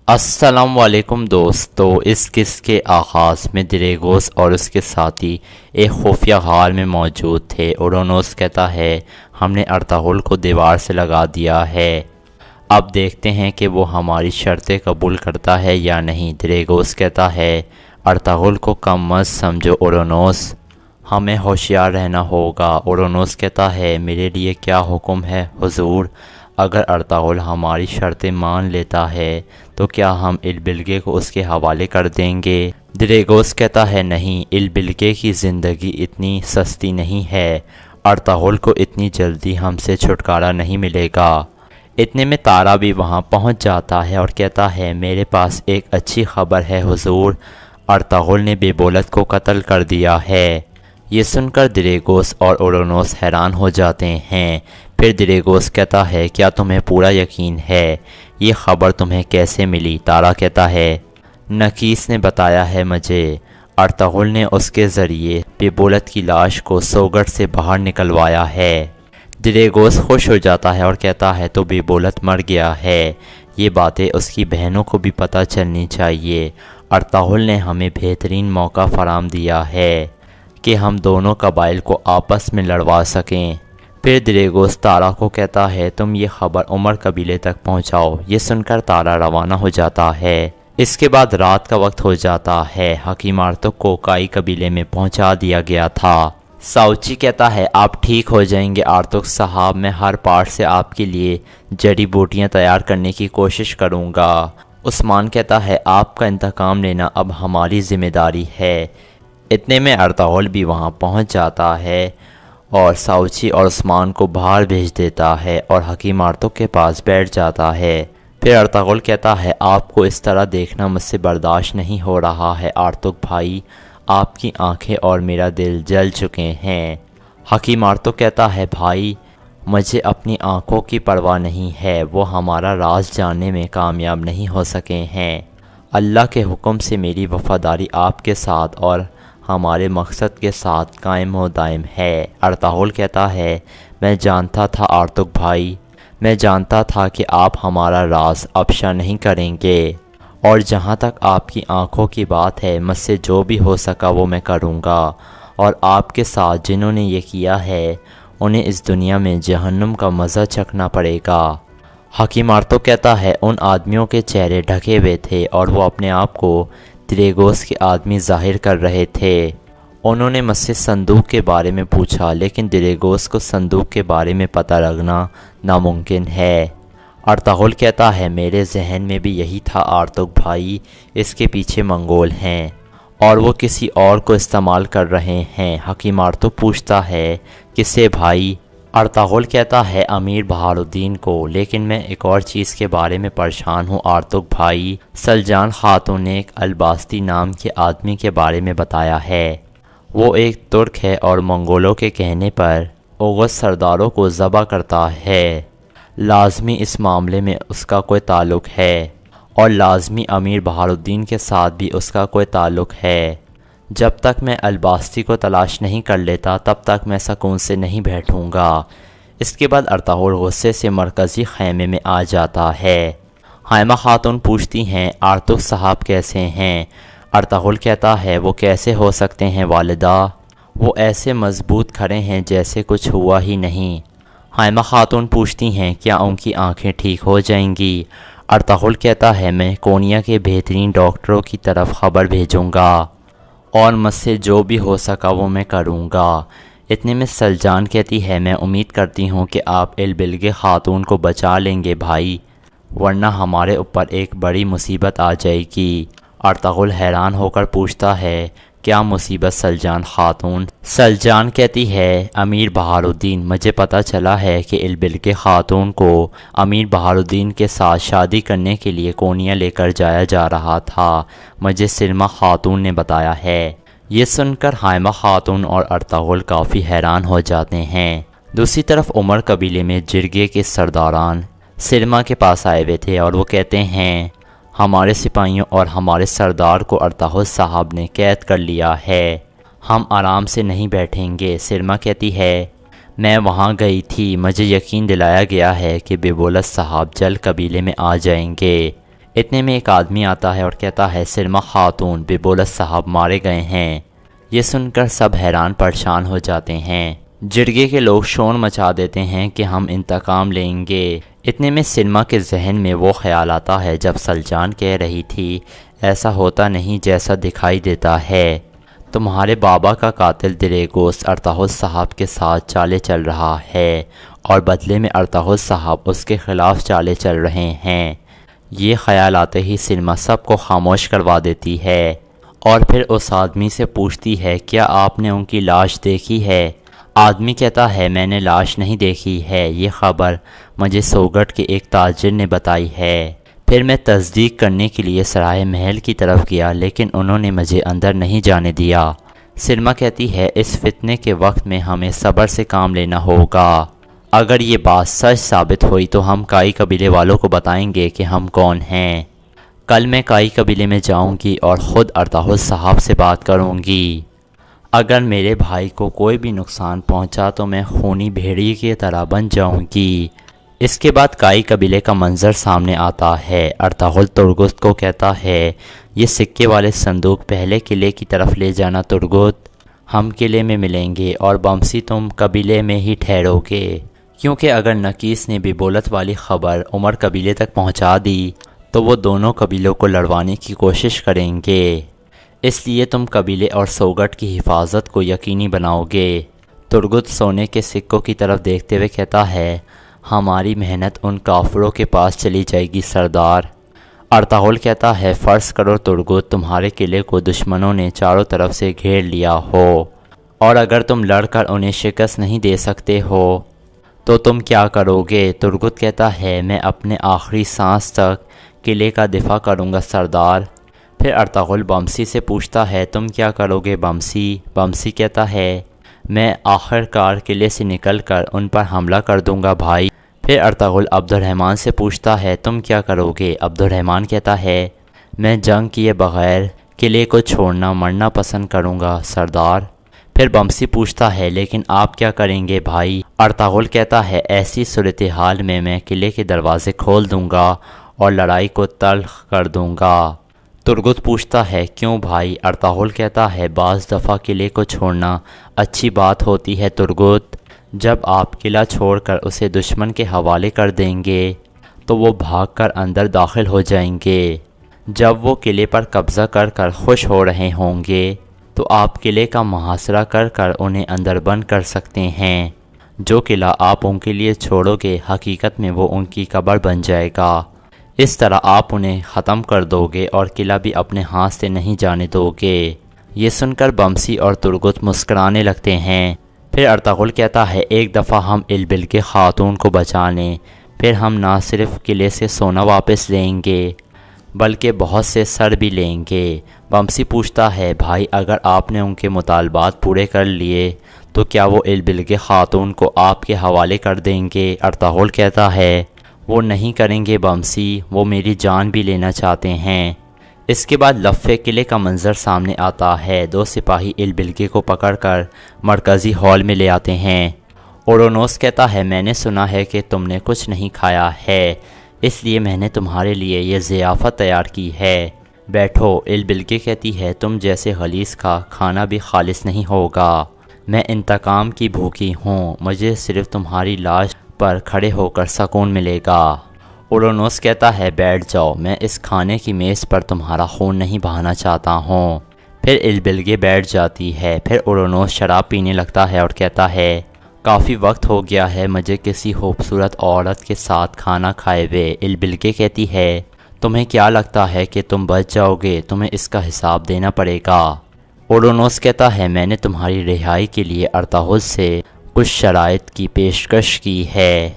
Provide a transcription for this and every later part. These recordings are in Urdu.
السلام علیکم دوستو، اس قصے کے آغاز میں دریگوس اور اس کے ساتھی ایک خفیہ غار میں موجود تھے۔ اورونوس کہتا ہے ہم نے ارطغرل کو دیوار سے لگا دیا ہے، اب دیکھتے ہیں کہ وہ ہماری شرطیں قبول کرتا ہے یا نہیں۔ دریگوس کہتا ہے ارطغرل کو کم مت سمجھو اورونوس، ہمیں ہوشیار رہنا ہوگا۔ اورونوس کہتا ہے میرے لیے کیا حکم ہے حضور؟ اگر ارطغرل ہماری شرطیں مان لیتا ہے تو کیا ہم البلگے کو اس کے حوالے کر دیں گے؟ دریگوس کہتا ہے نہیں، البلگے کی زندگی اتنی سستی نہیں ہے، ارطغرل کو اتنی جلدی ہم سے چھٹکارا نہیں ملے گا۔ اتنے میں تارا بھی وہاں پہنچ جاتا ہے اور کہتا ہے میرے پاس ایک اچھی خبر ہے حضور، ارطغرل نے بیبولت کو قتل کر دیا ہے۔ یہ سن کر دریگوس اور اورونوس حیران ہو جاتے ہیں۔ پھر دریگوس کہتا ہے کیا تمہیں پورا یقین ہے؟ یہ خبر تمہیں کیسے ملی؟ تارا کہتا ہے نکیس نے بتایا ہے مجھے، ارطغرل نے اس کے ذریعے بیبولت کی لاش کو سوگٹ سے باہر نکلوایا ہے۔ دریگوس خوش ہو جاتا ہے اور کہتا ہے تو بیبولت مر گیا ہے، یہ باتیں اس کی بہنوں کو بھی پتہ چلنی چاہیے۔ ارطغرل نے ہمیں بہترین موقع فراہم دیا ہے کہ ہم دونوں قبائل کو آپس میں لڑوا سکیں۔ پھر دریگوس تارا کو کہتا ہے تم یہ خبر عمر قبیلے تک پہنچاؤ۔ یہ سن کر تارا روانہ ہو جاتا ہے۔ اس کے بعد رات کا وقت ہو جاتا ہے۔ حکیم آرتک کو کائی قبیلے میں پہنچا دیا گیا تھا۔ ساؤچی کہتا ہے آپ ٹھیک ہو جائیں گے آرتک صاحب، میں ہر پارٹ سے آپ کے لیے جڑی بوٹیاں تیار کرنے کی کوشش کروں گا۔ عثمان کہتا ہے آپ کا انتقام لینا اب ہماری ذمہ داری ہے۔ اتنے میں ارطغرل بھی وہاں پہنچ جاتا ہے اور ساؤچی اور عثمان کو باہر بھیج دیتا ہے اور حکیم آرتک کے پاس بیٹھ جاتا ہے۔ پھر ارطغرل کہتا ہے آپ کو اس طرح دیکھنا مجھ سے برداشت نہیں ہو رہا ہے آرتک بھائی، آپ کی آنکھیں اور میرا دل جل چکے ہیں۔ حکیم آرتک کہتا ہے بھائی مجھے اپنی آنکھوں کی پرواہ نہیں ہے، وہ ہمارا راز جاننے میں کامیاب نہیں ہو سکے ہیں۔ اللہ کے حکم سے میری وفاداری آپ کے ساتھ اور ہمارے مقصد کے ساتھ قائم و دائم ہے۔ ارطغرل کہتا ہے میں جانتا تھا آرتک بھائی، میں جانتا تھا کہ آپ ہمارا راز افشا نہیں کریں گے، اور جہاں تک آپ کی آنکھوں کی بات ہے مجھ سے جو بھی ہو سکا وہ میں کروں گا، اور آپ کے ساتھ جنہوں نے یہ کیا ہے انہیں اس دنیا میں جہنم کا مزہ چکھنا پڑے گا۔ حکیم آرتک کہتا ہے ان آدمیوں کے چہرے ڈھکے ہوئے تھے اور وہ اپنے آپ کو دریگوس کے آدمی ظاہر کر رہے تھے۔ انہوں نے مجھ سے صندوق کے بارے میں پوچھا، لیکن دریگوس کو صندوق کے بارے میں پتہ لگنا ناممکن ہے۔ ارطغرل کہتا ہے میرے ذہن میں بھی یہی تھا آرتک بھائی، اس کے پیچھے منگول ہیں اور وہ کسی اور کو استعمال کر رہے ہیں۔ حکیم آرتک پوچھتا ہے کسے بھائی؟ ارطغرل کہتا ہے امیر بہار الدین کو، لیکن میں ایک اور چیز کے بارے میں پریشان ہوں آرتک بھائی، سلجان خاتون نے ایک الباستی نام کے آدمی کے بارے میں بتایا ہے، وہ ایک ترک ہے اور منگولوں کے کہنے پر اوغز سرداروں کو ذبح کرتا ہے، لازمی اس معاملے میں اس کا کوئی تعلق ہے، اور لازمی امیر بہار الدین کے ساتھ بھی اس کا کوئی تعلق ہے۔ جب تک میں الباستی کو تلاش نہیں کر لیتا تب تک میں سکون سے نہیں بیٹھوں گا۔ اس کے بعد ارطغرل غصے سے مرکزی خیمے میں آ جاتا ہے۔ حائمہ خاتون پوچھتی ہیں آرتک صاحب کیسے ہیں؟ ارطغرل کہتا ہے وہ کیسے ہو سکتے ہیں والدہ، وہ ایسے مضبوط کھڑے ہیں جیسے کچھ ہوا ہی نہیں۔ حائمہ خاتون پوچھتی ہیں کیا ان کی آنکھیں ٹھیک ہو جائیں گی؟ ارطغرل کہتا ہے میں کونیا کے بہترین ڈاکٹروں کی طرف خبر بھیجوں گا اور مجھ سے جو بھی ہو سکا وہ میں کروں گا۔ اتنے میں سلجان کہتی ہے میں امید کرتی ہوں کہ آپ البلگے خاتون کو بچا لیں گے بھائی، ورنہ ہمارے اوپر ایک بڑی مصیبت آ جائے گی۔ ارطغرل حیران ہو کر پوچھتا ہے کیا مصیبت سلجان خاتون؟ سلجان کہتی ہے امیر بہار الدین، مجھے پتہ چلا ہے کہ البلگے خاتون کو امیر بہار الدین کے ساتھ شادی کرنے کے لیے کونیا لے کر جایا جا رہا تھا، مجھے سلمہ خاتون نے بتایا ہے۔ یہ سن کر حائمہ خاتون اور ارطغرل کافی حیران ہو جاتے ہیں۔ دوسری طرف عمر قبیلے میں جرگے کے سرداران سلمہ کے پاس آئے ہوئے تھے اور وہ کہتے ہیں ہمارے سپاہیوں اور ہمارے سردار کو ارطغرل صاحب نے قید کر لیا ہے، ہم آرام سے نہیں بیٹھیں گے۔ سلمہ کہتی ہے میں وہاں گئی تھی، مجھے یقین دلایا گیا ہے کہ بیبولت صاحب جلد قبیلے میں آ جائیں گے۔ اتنے میں ایک آدمی آتا ہے اور کہتا ہے سلمہ خاتون ببولت صاحب مارے گئے ہیں۔ یہ سن کر سب حیران پریشان ہو جاتے ہیں۔ جرگے کے لوگ شور مچا دیتے ہیں کہ ہم انتقام لیں گے۔ اتنے میں سلمہ کے ذہن میں وہ خیال آتا ہے جب سلجان کہہ رہی تھی ایسا ہوتا نہیں جیسا دکھائی دیتا ہے، تمہارے بابا کا قاتل دریغوس ارطغرل صاحب کے ساتھ چالے چل رہا ہے اور بدلے میں ارطغرل صاحب اس کے خلاف چالے چل رہے ہیں۔ یہ خیال آتے ہی سلمہ سب کو خاموش کروا دیتی ہے اور پھر اس آدمی سے پوچھتی ہے کیا آپ نے ان کی لاش دیکھی ہے؟ آدمی کہتا ہے میں نے لاش نہیں دیکھی ہے، یہ خبر مجھے سوگٹ کے ایک تاجر نے بتائی ہے۔ پھر میں تصدیق کرنے کے لیے سرائے محل کی طرف گیا لیکن انہوں نے مجھے اندر نہیں جانے دیا۔ سلمہ کہتی ہے اس فتنے کے وقت میں ہمیں صبر سے کام لینا ہوگا۔ اگر یہ بات سچ ثابت ہوئی تو ہم کائی قبیلے والوں کو بتائیں گے کہ ہم کون ہیں۔ کل میں کائی قبیلے میں جاؤں گی اور خود ارطغرل صاحب سے بات کروں گی۔ اگر میرے بھائی کو کوئی بھی نقصان پہنچا تو میں خونی بھیڑیے کی طرح بن جاؤں گی۔ اس کے بعد کائی قبیلے کا منظر سامنے آتا ہے۔ ارطغرل ترگت کو کہتا ہے یہ سکے والے صندوق پہلے قلعے کی طرف لے جانا ترگت، ہم قلعے میں ملیں گے اور بمسی تم قبیلے میں ہی ٹھہرو گے، کیونکہ اگر نکیس نے ببولت والی خبر عمر قبیلے تک پہنچا دی تو وہ دونوں قبیلوں کو لڑوانے کی کوشش کریں گے، اس لیے تم قبیلے اور سوگٹ کی حفاظت کو یقینی بناؤ گے۔ ترگت سونے کے سکوں کی طرف دیکھتے ہوئے کہتا ہے ہماری محنت ان کافروں کے پاس چلی جائے گی سردار۔ ارطغرل کہتا ہے فرض کرو ترگت تمہارے قلعے کو دشمنوں نے چاروں طرف سے گھیر لیا ہو اور اگر تم لڑ کر انہیں شکست نہیں دے سکتے ہو تو تم کیا کرو گے؟ ترگت کہتا ہے میں اپنے آخری سانس تک قلعے کا دفاع کروں گا سردار۔ پھر ارطغرل بمسی سے پوچھتا ہے تم کیا کرو گے بمسی؟ بمسی کہتا ہے میں آخر کار قلعے سے نکل کر ان پر حملہ کر دوں گا بھائی۔ پھر ارطغرل عبد الرحمن سے پوچھتا ہے تم کیا کرو گے؟ عبد الرحمن کہتا ہے میں جنگ کیے بغیر قلعے کو چھوڑنا مرنا پسند کروں گا سردار۔ پھر بمسی پوچھتا ہے لیکن آپ کیا کریں گے بھائی؟ ارطغرل کہتا ہے ایسی صورتحال میں میں قلعے کے دروازے کھول دوں گا اور لڑائی کو تلخ کر دوں گا۔ ترگت پوچھتا ہے کیوں بھائی؟ ارطغرل کہتا ہے بعض دفعہ قلعے کو چھوڑنا اچھی بات ہوتی ہے ترگت، جب آپ قلعہ چھوڑ کر اسے دشمن کے حوالے کر دیں گے تو وہ بھاگ کر اندر داخل ہو جائیں گے، جب وہ قلعے پر قبضہ کر کر خوش ہو رہے ہوں گے تو آپ قلعے کا محاصرہ کر کر انہیں اندر بند کر سکتے ہیں، جو قلعہ آپ ان کے لیے چھوڑو گے حقیقت میں وہ ان کی قبر بن جائے گا، اس طرح آپ انہیں ختم کر دو گے اور قلعہ بھی اپنے ہاتھ سے نہیں جانے دو گے۔ یہ سن کر بمسی اور ترگت مسکرانے لگتے ہیں۔ پھر ارطغرل کہتا ہے ایک دفعہ ہم البل کے خاتون کو بچا لیں، پھر ہم نہ صرف قلعے سے سونا واپس لیں گے بلکہ بہت سے سر بھی لیں گے۔ بمسی پوچھتا ہے بھائی اگر آپ نے ان کے مطالبات پورے کر لیے تو کیا وہ البل کے خاتون کو آپ کے حوالے کر دیں گے؟ ارطغرل کہتا ہے وہ نہیں کریں گے بمسی، وہ میری جان بھی لینا چاہتے ہیں۔ اس کے بعد لفے قلعے کا منظر سامنے آتا ہے۔ دو سپاہی البلگے کو پکڑ کر مرکزی ہال میں لے آتے ہیں۔ اورونوس کہتا ہے میں نے سنا ہے کہ تم نے کچھ نہیں کھایا ہے، اس لیے میں نے تمہارے لیے یہ ضیافت تیار کی ہے، بیٹھو۔ البلگے کہتی ہے تم جیسے خلیص کا کھانا بھی خالص نہیں ہوگا، میں انتقام کی بھوکی ہوں، مجھے صرف تمہاری لاش پر کھڑے ہو کر سکون ملے گا۔ اورونوس کہتا ہے بیٹھ جاؤ، میں اس کھانے کی میز پر تمہارا خون نہیں بہانا چاہتا ہوں۔ پھر البلگے بیٹھ جاتی ہے۔ پھر اورونوس شراب پینے لگتا ہے اور کہتا ہے کافی وقت ہو گیا ہے مجھے کسی خوبصورت عورت کے ساتھ کھانا کھائے ہوئے۔ البلگے کہتی ہے تمہیں کیا لگتا ہے کہ تم بچ جاؤ گے؟ تمہیں اس کا حساب دینا پڑے گا۔ اورونوس کہتا ہے میں نے تمہاری رہائی کے لیے ارطغرل سے کچھ شرائط کی پیشکش کی ہے،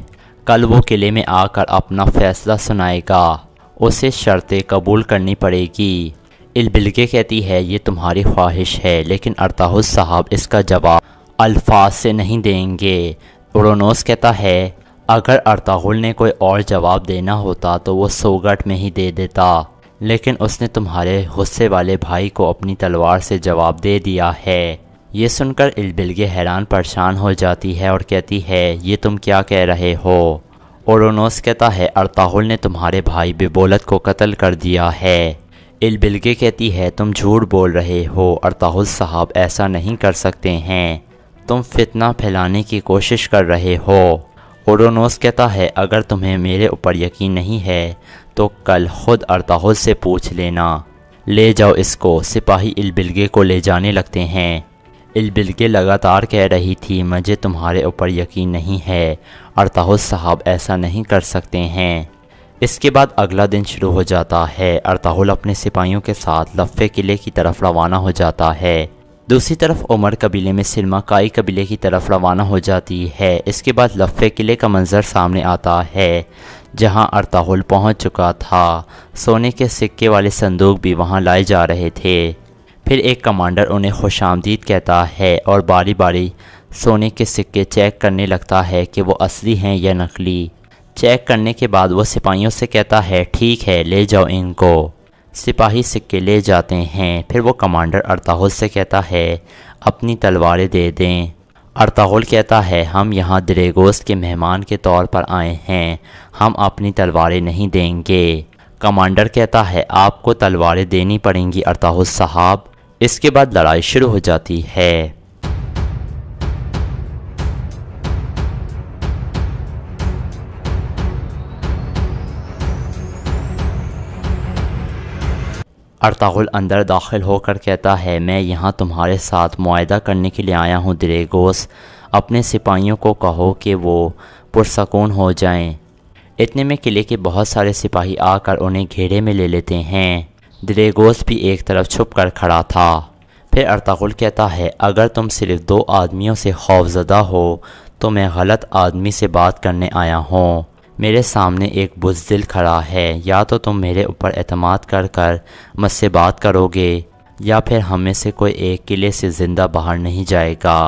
کل وہ قلعے میں آ کر اپنا فیصلہ سنائے گا، اسے شرطیں قبول کرنی پڑے گی۔ البلگے کہتی ہے یہ تمہاری خواہش ہے لیکن ارطغرل صاحب اس کا جواب الفاظ سے نہیں دیں گے۔ اورونوس کہتا ہے اگر ارطغرل نے کوئی اور جواب دینا ہوتا تو وہ سوگٹ میں ہی دے دیتا، لیکن اس نے تمہارے غصے والے بھائی کو اپنی تلوار سے جواب دے دیا ہے۔ یہ سن کر البلگے حیران پریشان ہو جاتی ہے اور کہتی ہے یہ تم کیا کہہ رہے ہو؟ اورونوس کہتا ہے ارطغرل نے تمہارے بھائی بیبولت کو قتل کر دیا ہے۔ البلگے کہتی ہے تم جھوٹ بول رہے ہو، ارطغرل صاحب ایسا نہیں کر سکتے ہیں، تم فتنہ پھیلانے کی کوشش کر رہے ہو۔ اورونوس کہتا ہے اگر تمہیں میرے اوپر یقین نہیں ہے تو کل خود ارطغرل سے پوچھ لینا، لے جاؤ اس کو۔ سپاہی البلگے کو لے جانے لگتے ہیں۔ البلگے لگاتار کہہ رہی تھی مجھے تمہارے اوپر یقین نہیں ہے، ارطغرل صاحب ایسا نہیں کر سکتے ہیں۔ اس کے بعد اگلا دن شروع ہو جاتا ہے۔ ارطغرل اپنے سپاہیوں کے ساتھ لفے قلعے کی طرف روانہ ہو جاتا ہے۔ دوسری طرف عمر قبیلے میں سلمہ کائی قبیلے کی طرف روانہ ہو جاتی ہے۔ اس کے بعد لفے قلعے کا منظر سامنے آتا ہے جہاں ارطغرل پہنچ چکا تھا۔ سونے کے سکے والے صندوق بھی وہاں لائے جا رہے تھے۔ پھر ایک کمانڈر انہیں خوش آمدید کہتا ہے اور باری باری سونے کے سکے چیک کرنے لگتا ہے کہ وہ اصلی ہیں یا نقلی۔ چیک کرنے کے بعد وہ سپاہیوں سے کہتا ہے ٹھیک ہے لے جاؤ ان کو۔ سپاہی سکے لے جاتے ہیں۔ پھر وہ کمانڈر ارطغرل سے کہتا ہے اپنی تلواریں دے دیں۔ ارطغرل کہتا ہے ہم یہاں دریگوس کے مہمان کے طور پر آئے ہیں، ہم اپنی تلواریں نہیں دیں گے۔ کمانڈر کہتا ہے آپ کو تلواریں دینی پڑیں گی ارطغرل صاحب۔ اس کے بعد لڑائی شروع ہو جاتی ہے۔ ارطغرل اندر داخل ہو کر کہتا ہے میں یہاں تمہارے ساتھ معاہدہ کرنے کے لیے آیا ہوں دریگوس، اپنے سپاہیوں کو کہو کہ وہ پرسکون ہو جائیں۔ اتنے میں قلعے کے بہت سارے سپاہی آ کر انہیں گھیرے میں لے لیتے ہیں۔ دریگوس بھی ایک طرف چھپ کر کھڑا تھا۔ پھر ارطغرل کہتا ہے اگر تم صرف 2 آدمیوں سے خوفزدہ ہو تو میں غلط آدمی سے بات کرنے آیا ہوں۔ میرے سامنے ایک بزدل کھڑا ہے، یا تو تم میرے اوپر اعتماد کر کر مجھ سے بات کرو گے یا پھر ہم میں سے کوئی ایک قلعے سے زندہ باہر نہیں جائے گا۔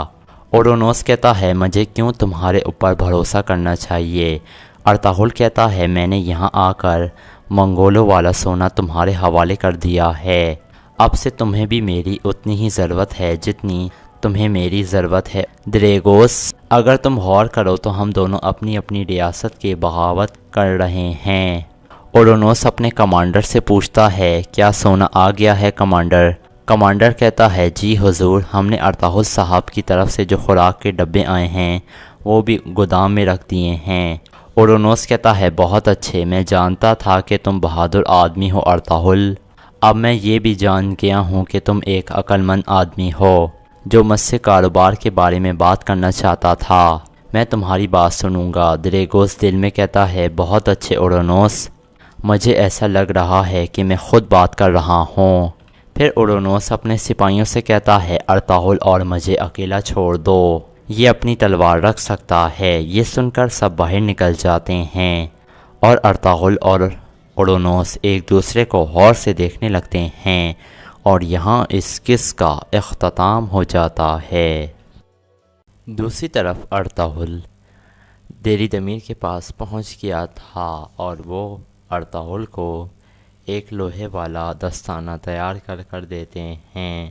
اورونوس کہتا ہے مجھے کیوں تمہارے اوپر بھروسہ کرنا چاہیے؟ ارطغرل کہتا ہے میں نے یہاں آ کر منگولوں والا سونا تمہارے حوالے کر دیا ہے، اب سے تمہیں بھی میری اتنی ہی ضرورت ہے جتنی تمہیں میری ضرورت ہے۔ دریگوس اگر تم غور کرو تو ہم دونوں اپنی اپنی ریاست کے بغاوت کر رہے ہیں۔ اورونوس اپنے کمانڈر سے پوچھتا ہے کیا سونا آ گیا ہے کمانڈر؟ کمانڈر کہتا ہے جی حضور، ہم نے ارطغرل صاحب کی طرف سے جو خوراک کے ڈبے آئے ہیں وہ بھی گودام میں رکھ دیے ہیں۔ اورونوس کہتا ہے بہت اچھے، میں جانتا تھا کہ تم بہادر آدمی ہو ارطغرل، اب میں یہ بھی جان گیا ہوں کہ تم ایک عقل مند آدمی ہو جو مجھ سے کاروبار کے بارے میں بات کرنا چاہتا تھا۔ میں تمہاری بات سنوں گا۔ دریگوس دل میں کہتا ہے بہت اچھے اورونوس، مجھے ایسا لگ رہا ہے کہ میں خود بات کر رہا ہوں۔ پھر اورونوس اپنے سپاہیوں سے کہتا ہے ارطغرل اور مجھے اکیلا چھوڑ دو، یہ اپنی تلوار رکھ سکتا ہے۔ یہ سن کر سب باہر نکل جاتے ہیں اور ارطغرل اور اورونوس ایک دوسرے کو غور سے دیکھنے لگتے ہیں اور یہاں اس قصے کا اختتام ہو جاتا ہے۔ دوسری طرف ارطغرل دیری دمیر کے پاس پہنچ گیا تھا اور وہ ارطغرل کو ایک لوہے والا دستانہ تیار کر دیتے ہیں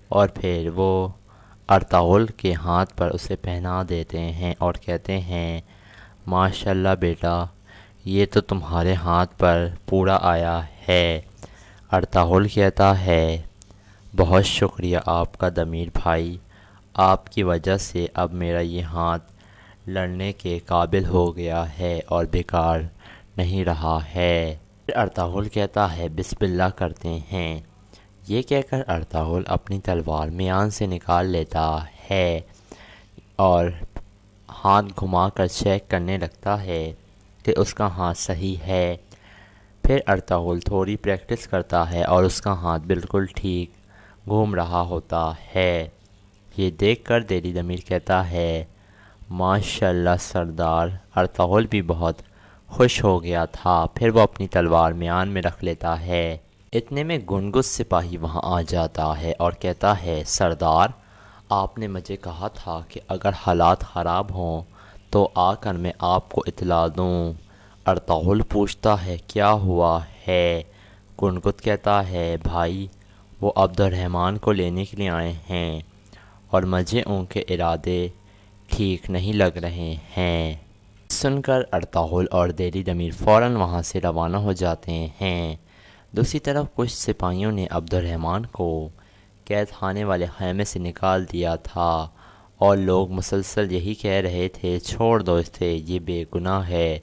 اور پھر وہ ارطغرل کے ہاتھ پر اسے پہنا دیتے ہیں اور کہتے ہیں ماشاءاللہ بیٹا، یہ تو تمہارے ہاتھ پر پورا آیا ہے۔ ارطغرل کہتا ہے بہت شکریہ آپ کا دمیر بھائی، آپ کی وجہ سے اب میرا یہ ہاتھ لڑنے کے قابل ہو گیا ہے اور بیکار نہیں رہا ہے۔ پھر ارطغرل کہتا ہے بسم اللہ کرتے ہیں۔ یہ کہہ کر ارطغرل اپنی تلوار میان سے نکال لیتا ہے اور ہاتھ گھما کر چیک کرنے لگتا ہے کہ اس کا ہاتھ صحیح ہے۔ پھر ارطغرل تھوڑی پریکٹس کرتا ہے اور اس کا ہاتھ بالکل ٹھیک گھوم رہا ہوتا ہے۔ یہ دیکھ کر دیری دمیر کہتا ہے ماشاءاللہ سردار۔ ارطغرل بھی بہت خوش ہو گیا تھا۔ پھر وہ اپنی تلوار میان میں رکھ لیتا ہے۔ اتنے میں گنگس سپاہی وہاں آ جاتا ہے اور کہتا ہے سردار، آپ نے مجھے کہا تھا کہ اگر حالات خراب ہوں تو آ کر میں آپ کو اطلاع دوں۔ ارطغرل پوچھتا ہے کیا ہوا ہے؟ گنگس کہتا ہے بھائی، وہ عبد الرحمن کو لینے کے لیے آئے ہیں اور مجھے ان کے ارادے ٹھیک نہیں لگ رہے ہیں۔ سن کر ارطغرل اور دہلی ضمیر فوراً وہاں سے روانہ ہو جاتے ہیں۔ دوسری طرف کچھ سپاہیوں نے عبد الرحمن کو قید خانے والے خیمے سے نکال دیا تھا اور لوگ مسلسل یہی کہہ رہے تھے چھوڑ دو اسے، یہ بے گناہ ہے۔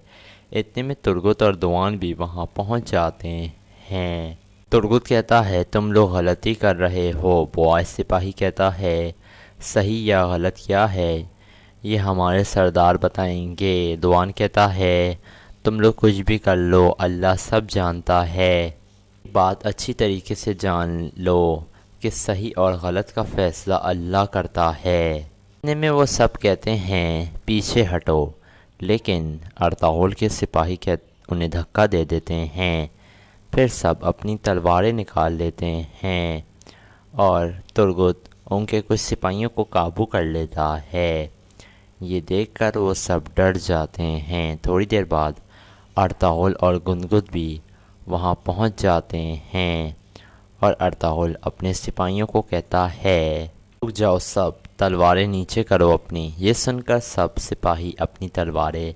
اتنے میں ترگت اور دوان بھی وہاں پہنچ جاتے ہیں۔ ترگت کہتا ہے تم لوگ غلطی کر رہے ہو۔ بوائے سپاہی کہتا ہے صحیح یا غلط کیا ہے یہ ہمارے سردار بتائیں گے۔ دوان کہتا ہے تم لوگ کچھ بھی کر لو اللہ سب جانتا ہے۔ بات اچھی طریقے سے جان لو کہ صحیح اور غلط کا فیصلہ اللہ کرتا ہے۔ اتنے میں وہ سب کہتے ہیں پیچھے ہٹو، لیکن ارطغرل کے سپاہی انہیں دھکا دے دیتے ہیں۔ پھر سب اپنی تلواریں نکال لیتے ہیں اور ترگت ان کے کچھ سپاہیوں کو قابو کر لیتا ہے۔ یہ دیکھ کر وہ سب ڈر جاتے ہیں۔ تھوڑی دیر بعد ارطغرل اور گدگد بھی وہاں پہنچ جاتے ہیں اور ارطغرل اپنے سپاہیوں کو کہتا ہے رک جاؤ سب، تلواریں نیچے کرو اپنی۔ یہ سن کر سب سپاہی اپنی تلواریں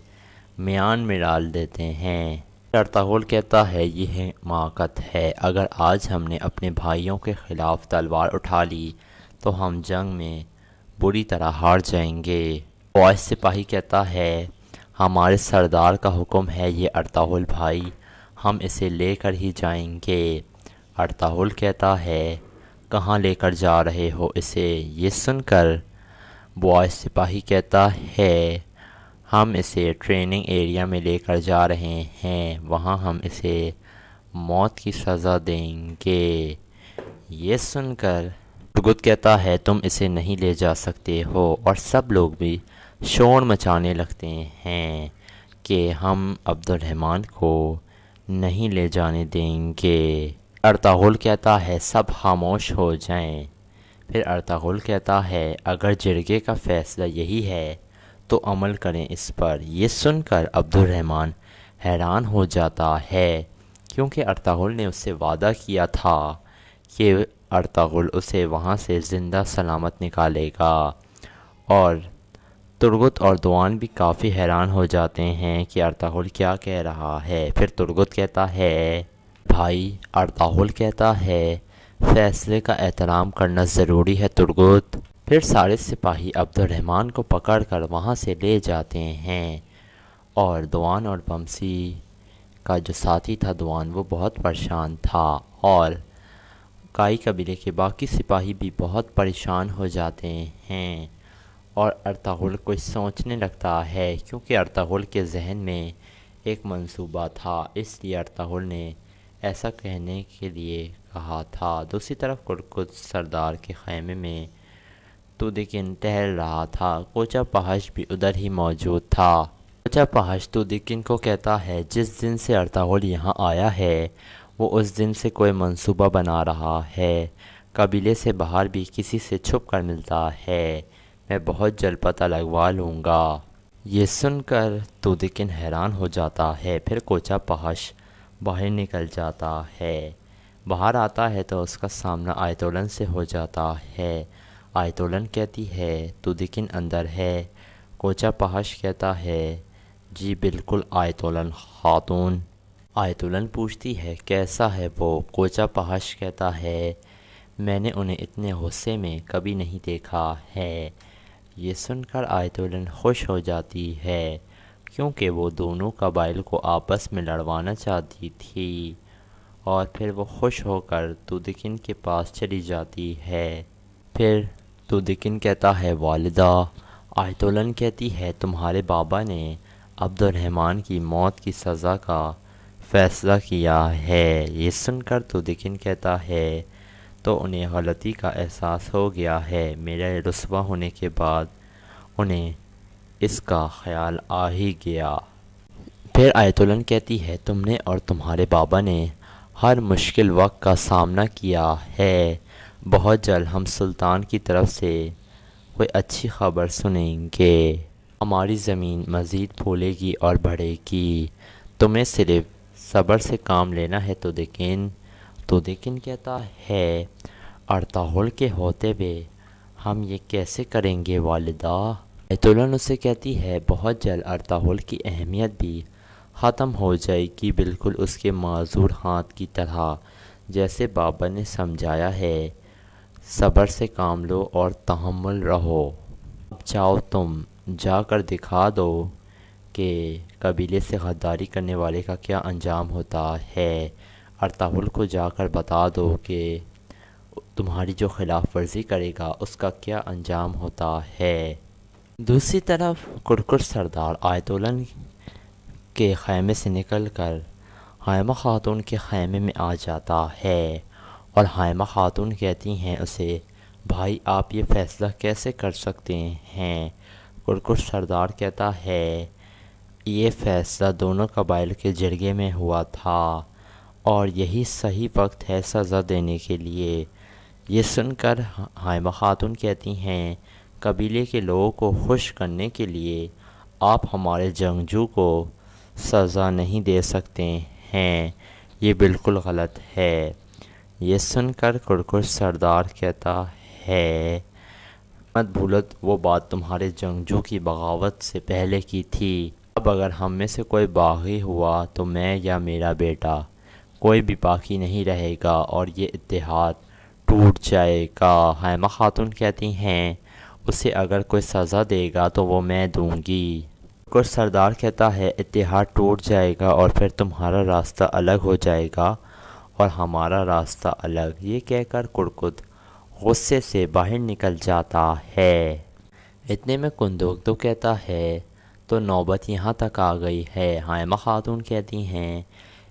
میان میں ڈال دیتے ہیں۔ ارطغرل کہتا ہے یہ حماقت ہے، اگر آج ہم نے اپنے بھائیوں کے خلاف تلوار اٹھا لی تو ہم جنگ میں بری طرح ہار جائیں گے۔ بوائے سپاہی کہتا ہے ہمارے سردار کا حکم ہے یہ ارطغرل بھائی، ہم اسے لے کر ہی جائیں گے۔ ارطغرل کہتا ہے کہاں لے کر جا رہے ہو اسے؟ یہ سن کر بوائے سپاہی کہتا ہے ہم اسے ٹریننگ ایریا میں لے کر جا رہے ہیں، وہاں ہم اسے موت کی سزا دیں گے۔ یہ سن کر ترگت کہتا ہے تم اسے نہیں لے جا سکتے ہو، اور سب لوگ بھی شور مچانے لگتے ہیں کہ ہم عبد الرحمن کو نہیں لے جانے دیں گے۔ ارطغرل کہتا ہے سب خاموش ہو جائیں۔ پھر ارطغرل کہتا ہے اگر جرگے کا فیصلہ یہی ہے تو عمل کریں اس پر۔ یہ سن کر عبد الرحمن حیران ہو جاتا ہے کیونکہ ارطغرل نے اس سے وعدہ کیا تھا کہ ارطغرل اسے وہاں سے زندہ سلامت نکالے گا، اور ترگت اور دوان بھی کافی حیران ہو جاتے ہیں کہ ارطغرل کیا کہہ رہا ہے۔ پھر ترگت کہتا ہے بھائی، ارطغرل کہتا ہے فیصلے کا احترام کرنا ضروری ہے ترگت۔ پھر سارے سپاہی عبد الرحمن کو پکڑ کر وہاں سے لے جاتے ہیں، اور دوان اور بمسی کا جو ساتھی تھا دوان وہ بہت پریشان تھا، اور کائی قبیلے کے باقی سپاہی بھی بہت پریشان ہو جاتے ہیں، اور ارطغرل کچھ سوچنے لگتا ہے کیونکہ ارطغرل کے ذہن میں ایک منصوبہ تھا، اس لیے ارطغرل نے ایسا کہنے کے لیے کہا تھا۔ دوسری طرف کرکت سردار کے خیمے میں تودیکن ٹہل رہا تھا۔ کوچا پہش بھی ادھر ہی موجود تھا۔ کوچا پہش تودیکن کو کہتا ہے جس دن سے ارطغرل یہاں آیا ہے وہ اس دن سے کوئی منصوبہ بنا رہا ہے، قبیلے سے باہر بھی کسی سے چھپ کر ملتا ہے، میں بہت جلد پتہ لگوا لوں گا۔ یہ سن کر تودیکن حیران ہو جاتا ہے۔ پھر کوچا پہش باہر نکل جاتا ہے، باہر آتا ہے تو اس کا سامنا آیتولن سے ہو جاتا ہے۔ آیتولن کہتی ہے تودیکن اندر ہے؟ کوچا پہش کہتا ہے جی بالکل آیتولن خاتون۔ آیتولن پوچھتی ہے کیسا ہے وہ؟ کوچا پہش کہتا ہے میں نے انہیں اتنے غصے میں کبھی نہیں دیکھا ہے۔ یہ سن کر آیتولن خوش ہو جاتی ہے کیونکہ وہ دونوں قبائل کو آپس میں لڑوانا چاہتی تھی، اور پھر وہ خوش ہو کر تودیکن کے پاس چلی جاتی ہے۔ پھر تودیکن کہتا ہے والدہ۔ آیتولن کہتی ہے تمہارے بابا نے عبد الرحمن کی موت کی سزا کا فیصلہ کیا ہے۔ یہ سن کر تودیکن کہتا ہے تو انہیں غلطی کا احساس ہو گیا ہے، میرے رسوا ہونے کے بعد انہیں اس کا خیال آ ہی گیا۔ پھر آیتولن کہتی ہے تم نے اور تمہارے بابا نے ہر مشکل وقت کا سامنا کیا ہے، بہت جلد ہم سلطان کی طرف سے کوئی اچھی خبر سنیں گے، ہماری زمین مزید پھولے گی اور بڑھے گی، تمہیں صرف صبر سے کام لینا ہے تودیکن کہتا ہے ارطغرل کے ہوتے ہوئے ہم یہ کیسے کریں گے والدہ؟ تولن اسے کہتی ہے بہت جلد ارطغرل کی اہمیت بھی ختم ہو جائے گی، بالکل اس کے معذور ہاتھ کی طرح، جیسے بابا نے سمجھایا ہے۔ صبر سے کام لو اور تحمل رہو۔ اب جاؤ، تم جا کر دکھا دو کہ قبیلے سے غداری کرنے والے کا کیا انجام ہوتا ہے۔ ارطغرل کو جا کر بتا دو کہ تمہاری جو خلاف ورزی کرے گا اس کا کیا انجام ہوتا ہے۔ دوسری طرف کرکر سردار آیت الن کے خیمے سے نکل کر حائمہ خاتون کے خیمے میں آ جاتا ہے، اور حائمہ خاتون کہتی ہیں اسے، بھائی آپ یہ فیصلہ کیسے کر سکتے ہیں؟ کرکر سردار کہتا ہے یہ فیصلہ دونوں قبائل کے جرگے میں ہوا تھا، اور یہی صحیح وقت ہے سزا دینے کے لیے۔ یہ سن کر حائمہ خاتون کہتی ہیں قبیلے کے لوگوں کو خوش کرنے کے لیے آپ ہمارے جنگجو کو سزا نہیں دے سکتے ہیں، یہ بالکل غلط ہے۔ یہ سن کر کرکر سردار کہتا ہے مت بھولو وہ بات تمہارے جنگجو کی بغاوت سے پہلے کی تھی۔ اب اگر ہم میں سے کوئی باغی ہوا تو میں یا میرا بیٹا، کوئی بھی باقی نہیں رہے گا اور یہ اتحاد ٹوٹ جائے گا۔ حائمہ خاتون کہتی ہیں اسے اگر کوئی سزا دے گا تو وہ میں دوں گی۔ کرکر سردار کہتا ہے اتحاد ٹوٹ جائے گا اور پھر تمہارا راستہ الگ ہو جائے گا اور ہمارا راستہ الگ۔ یہ کہہ کر کرکت غصے سے باہر نکل جاتا ہے۔ اتنے میں کندوکتو کہتا ہے تو نوبت یہاں تک آ گئی ہے۔ حائمہ خاتون کہتی ہیں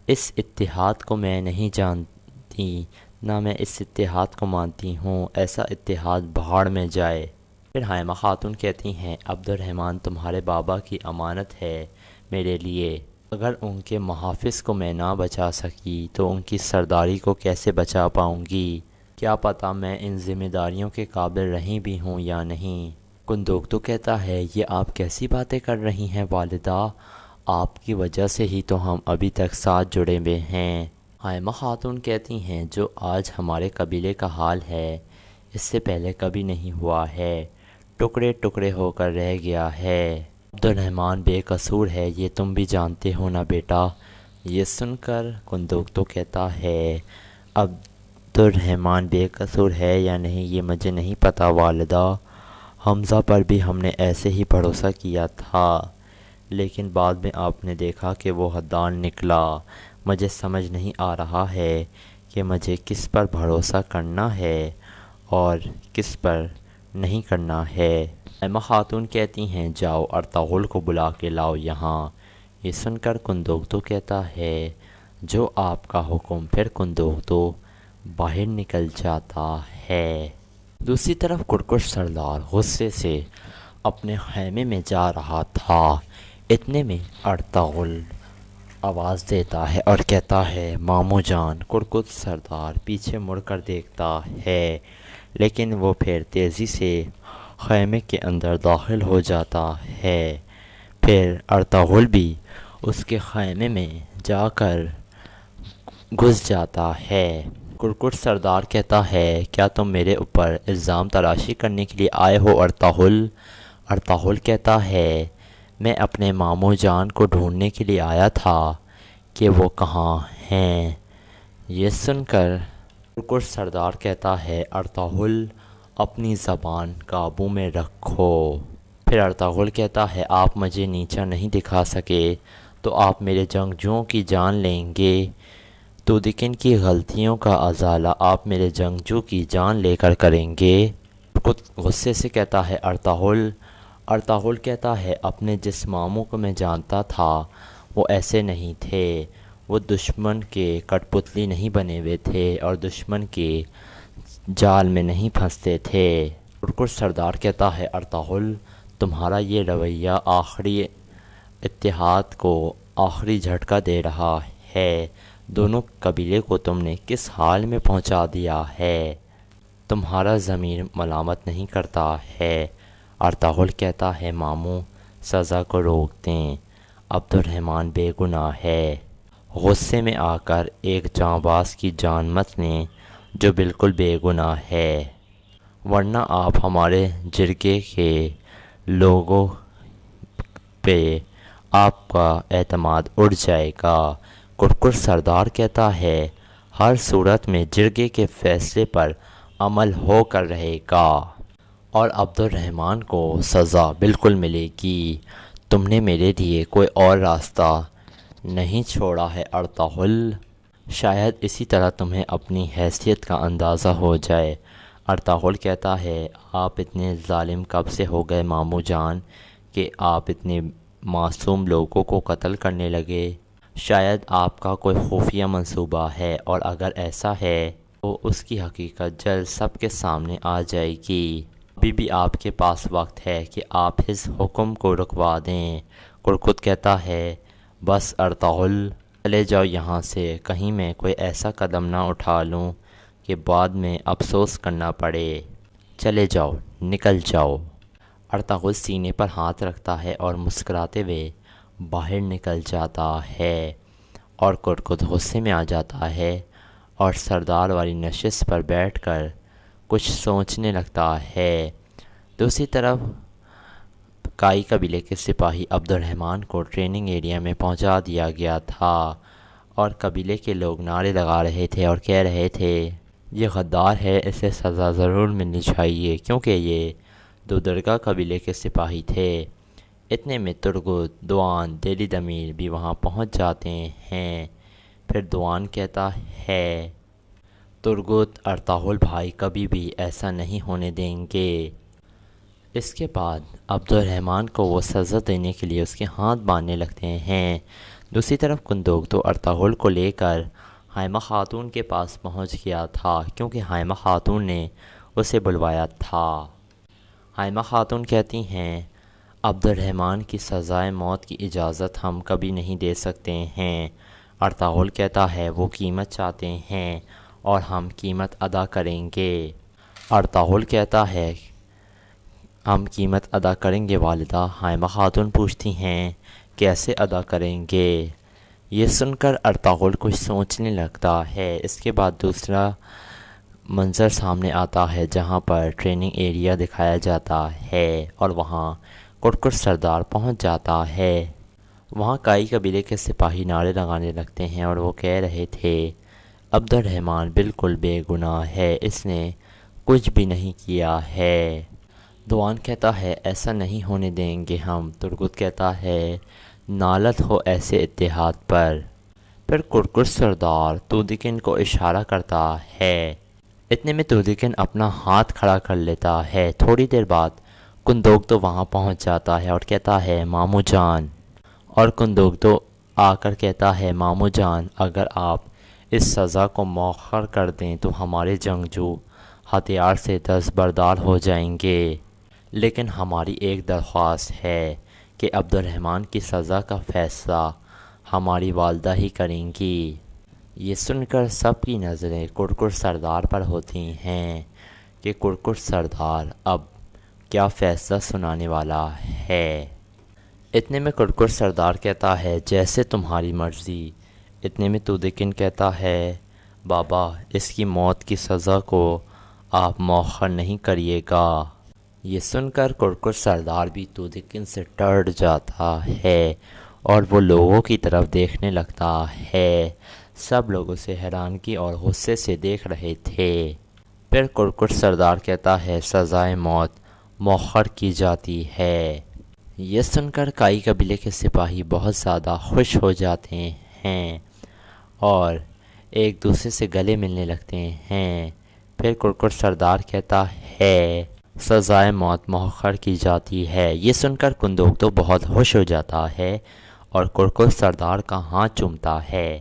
اس اتحاد کو میں نہیں جانتی، نہ میں اس اتحاد کو مانتی ہوں، ایسا اتحاد بھاڑ میں جائے۔ پھر حائمہ خاتون کہتی ہیں عبد الرحمن تمہارے بابا کی امانت ہے میرے لیے، اگر ان کے محافظ کو میں نہ بچا سکی تو ان کی سرداری کو کیسے بچا پاؤں گی؟ کیا پتہ میں ان ذمہ داریوں کے قابل رہی بھی ہوں یا نہیں۔ کندوکتو کہتا ہے یہ آپ کیسی باتیں کر رہی ہیں والدہ، آپ کی وجہ سے ہی تو ہم ابھی تک ساتھ جڑے ہوئے ہیں۔ حائمہ خاتون کہتی ہیں جو آج ہمارے قبیلے کا حال ہے اس سے پہلے کبھی نہیں ہوا ہے، ٹکڑے ٹکڑے ہو کر رہ گیا ہے۔ عبد الرحمن بے قصور ہے یہ تم بھی جانتے ہو نا بیٹا۔ یہ سن کر کندوکتو کہتا ہے عبد الرحمن بے قصور ہے یا نہیں یہ مجھے نہیں پتہ والدہ، حمزہ پر بھی ہم نے ایسے ہی بھروسہ کیا تھا، لیکن بعد میں آپ نے دیکھا کہ وہ حدان نکلا، مجھے سمجھ نہیں آ رہا ہے کہ مجھے کس پر بھروسہ کرنا ہے اور کس پر نہیں کرنا ہے۔ حائمہ خاتون کہتی ہیں جاؤ ارطغرل کو بلا کے لاؤ یہاں۔ یہ سن کر کندوکتو کہتا ہے جو آپ کا حکم۔ پھر کندوکتو باہر نکل جاتا ہے۔ دوسری طرف کرکر سردار غصے سے اپنے خیمے میں جا رہا تھا، اتنے میں ارطغرل آواز دیتا ہے اور کہتا ہے ماموں جان۔ کرکر سردار پیچھے مڑ کر دیکھتا ہے لیکن وہ پھر تیزی سے خیمے کے اندر داخل ہو جاتا ہے۔ پھر ارطغرل بھی اس کے خیمے میں جا کر گھس جاتا ہے۔ کرکر سردار کہتا ہے کیا تم میرے اوپر الزام تراشی کرنے کے لیے آئے ہو ارطغرل؟ ارطغرل کہتا ہے میں اپنے ماموں جان کو ڈھونڈنے کے لیے آیا تھا کہ وہ کہاں ہیں۔ یہ سن کر کرکر سردار کہتا ہے ارطغرل اپنی زبان قابو میں رکھو۔ پھر ارطغرل کہتا ہے آپ مجھے نیچا نہیں دکھا سکے تو آپ میرے جنگجوؤں کی جان لیں گے، تو دکن کی غلطیوں کا ازالہ آپ میرے جنگجو کی جان لے کر کریں گے۔ کرکت غصے سے کہتا ہے ارطغرل کہتا ہے اپنے جس ماموں کو میں جانتا تھا وہ ایسے نہیں تھے، وہ دشمن کے کٹ پتلی نہیں بنے ہوئے تھے اور دشمن کے جال میں نہیں پھنستے تھے۔ کرکر سردار کہتا ہے ارطغرل تمہارا یہ رویہ آخری اتحاد کو آخری جھٹکا دے رہا ہے، دونوں قبیلے کو تم نے کس حال میں پہنچا دیا ہے، تمہارا ضمیر ملامت نہیں کرتا ہے۔ ارطغرل کہتا ہے ماموں سزا کو روک دیں، عبد الرحمن بے گناہ ہے، غصے میں آ کر ایک جانباز کی جان مت لیں جو بالکل بے گناہ ہے، ورنہ آپ ہمارے جرگے کے لوگوں پہ آپ کا اعتماد اڑ جائے گا۔ کرکر سردار کہتا ہے ہر صورت میں جرگے کے فیصلے پر عمل ہو کر رہے گا اور عبد الرحمن کو سزا بالکل ملے گی۔ تم نے میرے لیے کوئی اور راستہ نہیں چھوڑا ہے ارطغرل، شاید اسی طرح تمہیں اپنی حیثیت کا اندازہ ہو جائے۔ ارطغرل کہتا ہے آپ اتنے ظالم کب سے ہو گئے ماموں جان کہ آپ اتنے معصوم لوگوں کو قتل کرنے لگے؟ شاید آپ کا کوئی خفیہ منصوبہ ہے، اور اگر ایسا ہے تو اس کی حقیقت جلد سب کے سامنے آ جائے گی۔ ابھی بھی آپ کے پاس وقت ہے کہ آپ اس حکم کو رکوا دیں۔ کرکر کہتا ہے بس ارطغرل، چلے جاؤ یہاں سے، کہیں میں کوئی ایسا قدم نہ اٹھا لوں کہ بعد میں افسوس کرنا پڑے۔ چلے جاؤ، نکل جاؤ۔ ارطغرل سینے پر ہاتھ رکھتا ہے اور مسکراتے ہوئے باہر نکل جاتا ہے، اور کرکر غصے میں آ جاتا ہے اور سردار والی نشست پر بیٹھ کر کچھ سوچنے لگتا ہے۔ دوسری طرف کائی قبیلے کے سپاہی عبد الرحمن کو ٹریننگ ایریا میں پہنچا دیا گیا تھا، اور قبیلے کے لوگ نعرے لگا رہے تھے اور کہہ رہے تھے یہ غدار ہے، اسے سزا ضرور ملنی چاہیے، کیونکہ یہ دو درگاہ قبیلے کے سپاہی تھے۔ اتنے میں ترگت، دوان، دلی دمیر بھی وہاں پہنچ جاتے ہیں۔ پھر دوان کہتا ہے ترگت، ارطغرل بھائی کبھی بھی ایسا نہیں ہونے دیں گے۔ اس کے بعد عبد الرحمن کو وہ سزا دینے کے لیے اس کے ہاتھ باندھنے لگتے ہیں۔ دوسری طرف قندوق تو ارطغرل کو لے کر حائمہ خاتون کے پاس پہنچ گیا تھا، کیونکہ حائمہ خاتون نے اسے بلوایا تھا۔ حائمہ خاتون کہتی ہیں عبد الرحمن کی سزائے موت کی اجازت ہم کبھی نہیں دے سکتے ہیں۔ ارطغرل کہتا ہے وہ قیمت چاہتے ہیں اور ہم قیمت ادا کریں گے۔ ارطغرل کہتا ہے ہم قیمت ادا کریں گے والدہ۔ حائمہ خاتون پوچھتی ہیں کیسے ادا کریں گے؟ یہ سن کر ارطغرل کچھ سوچنے لگتا ہے۔ اس کے بعد دوسرا منظر سامنے آتا ہے جہاں پر ٹریننگ ایریا دکھایا جاتا ہے، اور وہاں کرکر سردار پہنچ جاتا ہے۔ وہاں کائی قبیلے کے سپاہی نعرے لگانے لگتے ہیں اور وہ کہہ رہے تھے عبد الرحمن بالکل بے گناہ ہے، اس نے کچھ بھی نہیں کیا ہے۔ دوان کہتا ہے ایسا نہیں ہونے دیں گے ہم۔ ترگت کہتا ہے نالت ہو ایسے اتحاد پر۔ پھر کرکر سردار تودقن کو اشارہ کرتا ہے۔ اتنے میں تودقن اپنا ہاتھ کھڑا کر لیتا ہے۔ تھوڑی دیر بعد قندوق تو وہاں پہنچ جاتا ہے اور کہتا ہے ماموں جان، اور قندوق تو آ کر کہتا ہے ماموں جان اگر آپ اس سزا کو مؤخر کر دیں تو ہمارے جنگجو ہتھیار سے دستبردار ہو جائیں گے، لیکن ہماری ایک درخواست ہے کہ عبد الرحمن کی سزا کا فیصلہ ہماری والدہ ہی کریں گی۔ یہ سن کر سب کی نظریں کرکر سردار پر ہوتی ہیں کہ کرکر سردار اب کیا فیصلہ سنانے والا ہے۔ اتنے میں کرکر سردار کہتا ہے جیسے تمہاری مرضی۔ اتنے میں تودقن کہتا ہے بابا اس کی موت کی سزا کو آپ مؤخر نہیں کریے گا۔ یہ سن کر کرکر سردار بھی تودقن سے ڈر جاتا ہے اور وہ لوگوں کی طرف دیکھنے لگتا ہے۔ سب لوگ اسے حیرانگی اور غصے سے دیکھ رہے تھے۔ پھر کرکر سردار کہتا ہے سزائے موت مؤخر کی جاتی ہے۔ یہ سن کر کائی قبیلے کے سپاہی بہت زیادہ خوش ہو جاتے ہیں اور ایک دوسرے سے گلے ملنے لگتے ہیں۔ پھر کرکر سردار کہتا ہے سزائے موت مؤخر کی جاتی ہے۔ یہ سن کر قندوق تو بہت خوش ہو جاتا ہے اور کرکر سردار کا ہاتھ چومتا ہے۔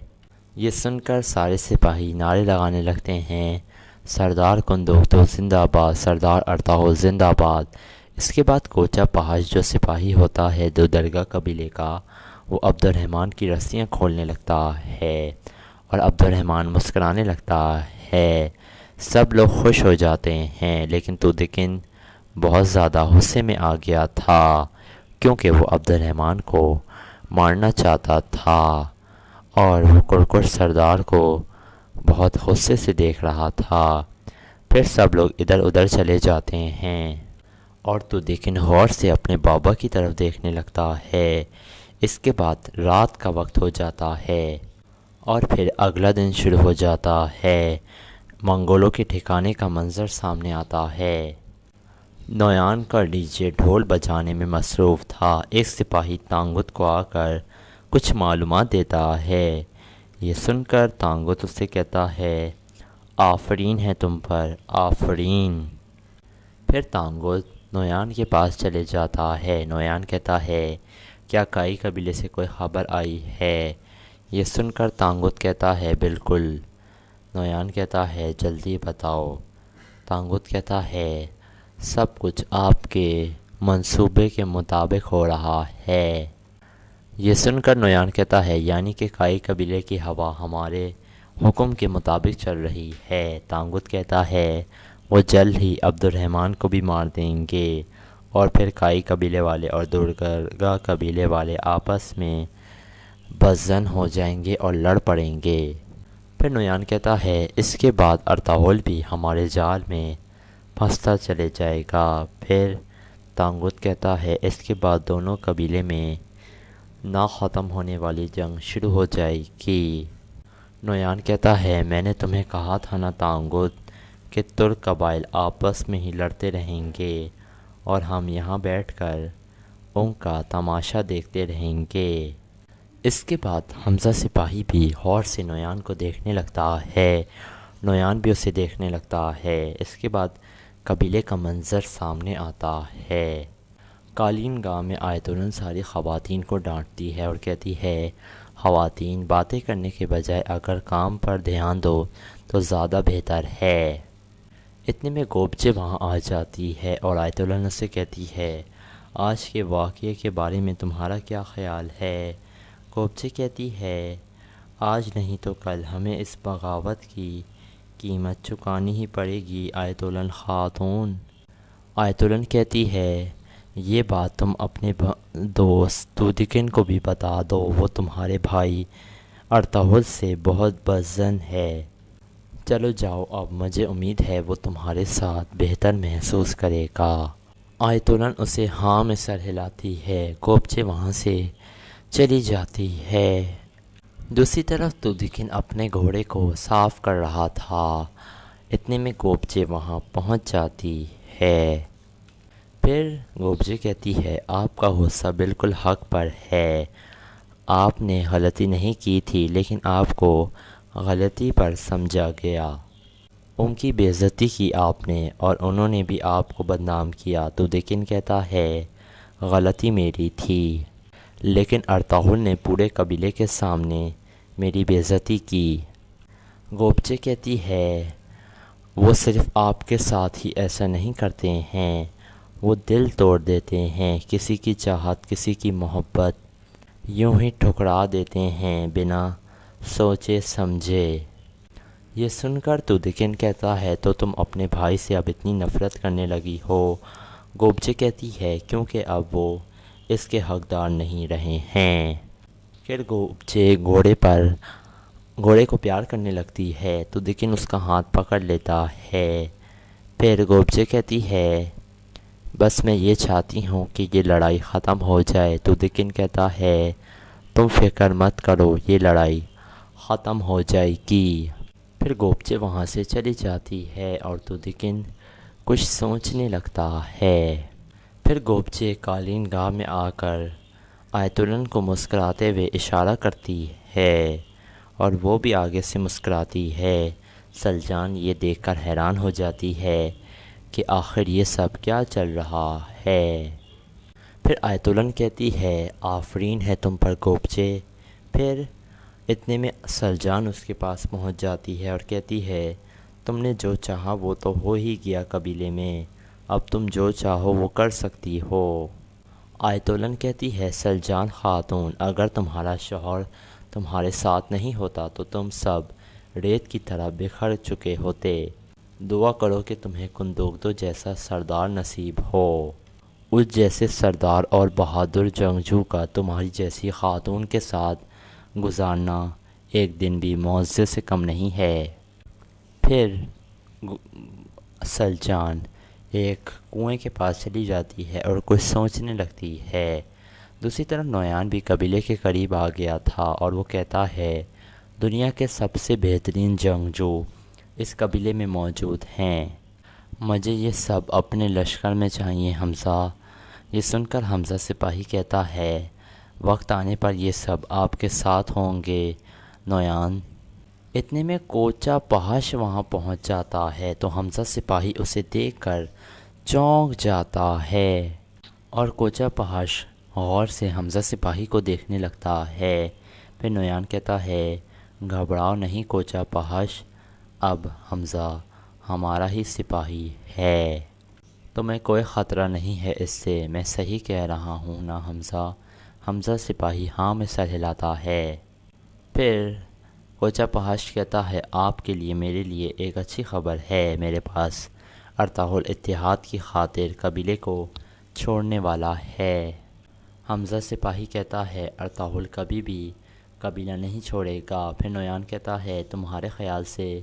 یہ سن کر سارے سپاہی نعرے لگانے لگتے ہیں سردار قندوق تو زندہ باد، سردار ارطغرل زندہ باد۔ اس کے بعد کوچہ پہاش جو سپاہی ہوتا ہے دو درگاہ قبیلے کا، وہ عبد الرحمن کی رسیاں کھولنے لگتا ہے اور عبد الرحمن مسکرانے لگتا ہے۔ سب لوگ خوش ہو جاتے ہیں، لیکن تودقن بہت زیادہ غصے میں آ گیا تھا کیونکہ وہ عبد الرحمن کو مارنا چاہتا تھا اور وہ کرکر سردار کو بہت غصے سے دیکھ رہا تھا۔ پھر سب لوگ ادھر ادھر چلے جاتے ہیں اور تو دیکھن غور سے اپنے بابا کی طرف دیکھنے لگتا ہے۔ اس کے بعد رات کا وقت ہو جاتا ہے اور پھر اگلا دن شروع ہو جاتا ہے۔ منگولوں کے ٹھکانے کا منظر سامنے آتا ہے۔ نویان کا ڈی جے ڈھول بجانے میں مصروف تھا۔ ایک سپاہی تانگت کو آ کر کچھ معلومات دیتا ہے۔ یہ سن کر تانگت اس سے کہتا ہے، آفرین ہے تم پر، آفرین۔ پھر تانگت نویان کے پاس چلے جاتا ہے۔ نویان کہتا ہے، کیا کائی قبیلے سے کوئی خبر آئی ہے؟ یہ سن کر تانگت کہتا ہے، بالکل۔ نویان کہتا ہے، جلدی بتاؤ۔ تانگت کہتا ہے، سب کچھ آپ کے منصوبے کے مطابق ہو رہا ہے۔ یہ سن کر نویان کہتا ہے، یعنی کہ کائی قبیلے کی ہوا ہمارے حکم کے مطابق چل رہی ہے۔ تانگت کہتا ہے، وہ جلد ہی عبد الرحمن کو بھی مار دیں گے اور پھر کائی قبیلے والے اور درگا قبیلے والے آپس میں بزن ہو جائیں گے اور لڑ پڑیں گے۔ پھر نویان کہتا ہے، اس کے بعد ارطغرل بھی ہمارے جال میں پھنستا چلے جائے گا۔ پھر تانگت کہتا ہے، اس کے بعد دونوں قبیلے میں نہ ختم ہونے والی جنگ شروع ہو جائے گی۔ نویان کہتا ہے، میں نے تمہیں کہا تھا نا تانگت کہ ترک قبائل آپس میں ہی لڑتے رہیں گے اور ہم یہاں بیٹھ کر ان کا تماشا دیکھتے رہیں گے۔ اس کے بعد حمزہ سپاہی بھی غور سے نویان کو دیکھنے لگتا ہے۔ نویان بھی اسے دیکھنے لگتا ہے۔ اس کے بعد قبیلے کا منظر سامنے آتا ہے۔ قالین گاہ میں آیت الن ساری خواتین کو ڈانٹتی ہے اور کہتی ہے، خواتین، باتیں کرنے کے بجائے اگر کام پر دھیان دو تو زیادہ بہتر ہے۔ اتنے میں گوبچے وہاں آ جاتی ہے اور آیت الن سے کہتی ہے، آج کے واقعے کے بارے میں تمہارا کیا خیال ہے؟ گوبچے کہتی ہے، آج نہیں تو کل ہمیں اس بغاوت کی قیمت چکانی ہی پڑے گی آیت الن خاتون۔ آیت الن کہتی ہے، یہ بات تم اپنے دوست دودکن کو بھی بتا دو، وہ تمہارے بھائی ارطغرل سے بہت بدظن ہے۔ چلو جاؤ اب، مجھے امید ہے وہ تمہارے ساتھ بہتر محسوس کرے گا۔ آیت الن اسے ہاں میں سر ہلاتی ہے۔ گوبچے وہاں سے چلی جاتی ہے۔ دوسری طرف دودکن اپنے گھوڑے کو صاف کر رہا تھا۔ اتنے میں گوبچے وہاں پہنچ جاتی ہے۔ پھر گوبچے کہتی ہے، آپ کا غصہ بالکل حق پر ہے۔ آپ نے غلطی نہیں کی تھی، لیکن آپ کو غلطی پر سمجھا گیا۔ ان کی بے عزتی کی آپ نے اور انہوں نے بھی آپ کو بدنام کیا۔ دودکن کہتا ہے، غلطی میری تھی، لیکن ارطغرل نے پورے قبیلے کے سامنے میری بے عزتی کی۔ گوبچے کہتی ہے، وہ صرف آپ کے ساتھ ہی ایسا نہیں کرتے ہیں، وہ دل توڑ دیتے ہیں، کسی کی چاہت، کسی کی محبت یوں ہی ٹھکرا دیتے ہیں بنا سوچے سمجھے۔ یہ سن کر دودکن کہتا ہے، تو تم اپنے بھائی سے اب اتنی نفرت کرنے لگی ہو؟ گوبچے کہتی ہے، کیونکہ اب وہ اس کے حقدار نہیں رہے ہیں۔ پھر گوبچے گھوڑے کو پیار کرنے لگتی ہے۔ دودکن اس کا ہاتھ پکڑ لیتا ہے۔ پھر گوبچے کہتی ہے، بس میں یہ چاہتی ہوں کہ یہ لڑائی ختم ہو جائے۔ دودکن کہتا ہے، تم فکر مت کرو، یہ لڑائی ختم ہو جائے گی۔ پھر گوبچے وہاں سے چلی جاتی ہے اور دودکن کچھ سوچنے لگتا ہے۔ پھر گوبچے قالین گاہ میں آ کر آیت الن کو مسکراتے ہوئے اشارہ کرتی ہے اور وہ بھی آگے سے مسکراتی ہے۔ سلجان یہ دیکھ کر حیران ہو جاتی ہے کہ آخر یہ سب کیا چل رہا ہے۔ پھر آیت الن کہتی ہے، آفرین ہے تم پر گوبچے۔ پھر اتنے میں سلجان اس کے پاس پہنچ جاتی ہے اور کہتی ہے، تم نے جو چاہا وہ تو ہو ہی گیا قبیلے میں، اب تم جو چاہو وہ کر سکتی ہو۔ آیت الن کہتی ہے، سلجان خاتون، اگر تمہارا شوہر تمہارے ساتھ نہیں ہوتا تو تم سب ریت کی طرح بکھر چکے ہوتے۔ دعا کرو کہ تمہیں کندوگدو جیسا سردار نصیب ہو۔ اس جیسے سردار اور بہادر جنگجو کا تمہاری جیسی خاتون کے ساتھ گزارنا ایک دن بھی معجزے سے کم نہیں ہے۔ پھر سلجان ایک کنویں کے پاس چلی جاتی ہے اور کچھ سوچنے لگتی ہے۔ دوسری طرف نویان بھی قبیلے کے قریب آ گیا تھا اور وہ کہتا ہے دنیا کے سب سے بہترین جنگجو اس قبیلے میں موجود ہیں، مجھے یہ سب اپنے لشکر میں چاہیے حمزہ۔ یہ سن کر حمزہ سپاہی کہتا ہے وقت آنے پر یہ سب آپ کے ساتھ ہوں گے نویان۔ اتنے میں کوچہ پہاش وہاں پہنچ جاتا ہے تو حمزہ سپاہی اسے دیکھ کر چونک جاتا ہے اور کوچہ پہاش غور سے حمزہ سپاہی کو دیکھنے لگتا ہے۔ پھر نویان کہتا ہے گھبراؤ نہیں کوچہ پہاش، اب حمزہ ہمارا ہی سپاہی ہے، تمہیں کوئی خطرہ نہیں ہے اس سے، میں صحیح کہہ رہا ہوں نا حمزہ؟ حمزہ سپاہی ہاں میں سر ہلاتا ہے۔ پھر کوچہ پہاش کہتا ہے آپ کے لیے میرے لیے ایک اچھی خبر ہے، میرے پاس ارطغرل اتحاد کی خاطر قبیلے کو چھوڑنے والا ہے۔ حمزہ سپاہی کہتا ہے ارطغرل کبھی بھی قبیلہ نہیں چھوڑے گا۔ پھر نویان کہتا ہے تمہارے خیال سے